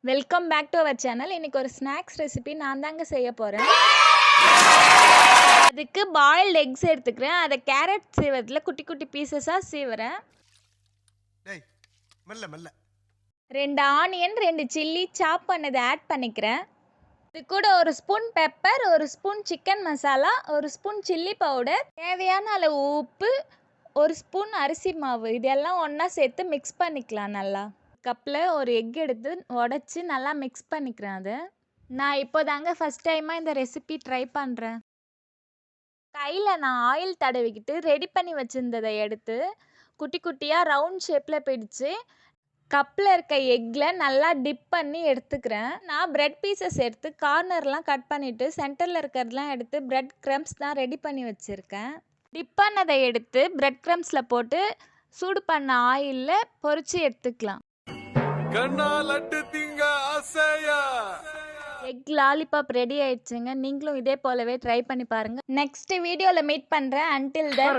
Welcome back to our channel. இன்னைக்கு ஒரு snacks recipe நான் தாங்க செய்ய போகிறேன். அதுக்கு பாயில்டு எக்ஸ் எடுத்துக்கிறேன். அதை கேரட் சீவரத்தில் குட்டி குட்டி பீசஸாக சீவுறேன். 2 ஆனியன் 2 சில்லி சாப் பண்ணதை ஆட் பண்ணிக்கிறேன். இது கூட ஒரு ஸ்பூன் பெப்பர், ஒரு ஸ்பூன் சிக்கன் மசாலா, ஒரு ஸ்பூன் சில்லி பவுடர், தேவையான அளவு உப்பு, ஒரு ஸ்பூன் அரிசி மாவு, இதெல்லாம் ஒன்றா சேர்த்து மிக்ஸ் பண்ணிக்கலாம். நல்லா கப்பில் ஒரு எக் எடுத்து உடச்சி நல்லா மிக்ஸ் பண்ணிக்கிறேன். அதை நான் இப்போ தாங்க ஃபஸ்ட் டைமாக இந்த ரெசிபி ட்ரை பண்ணுறேன். கையில் நான் ஆயில் தடவிக்கிட்டு ரெடி பண்ணி வச்சுருந்ததை எடுத்து குட்டி குட்டியாக ரவுண்ட் ஷேப்பில் பிடிச்சு கப்பில் இருக்க எக்கில் நல்லா டிப் பண்ணி எடுத்துக்கிறேன். நான் பிரெட் பீசஸ் எடுத்து கார்னர்லாம் கட் பண்ணிவிட்டு சென்டரில் இருக்கிறதெல்லாம் எடுத்து பிரெட் க்ரம்ஸ் தான் ரெடி பண்ணி வச்சுருக்கேன். டிப் பண்ணதை எடுத்து பிரெட் க்ரம்ஸில் போட்டு சூடு பண்ண ஆயிலில் பொரிச்சு எடுத்துக்கலாம். எக் லாலிபாப் ரெடி ஆயிடுச்சுங்க. நீங்களும் இதே போலவே ட்ரை பண்ணி பாருங்கள். நெக்ஸ்ட் வீடியோவில் மீட் பண்ணுறேன். Until then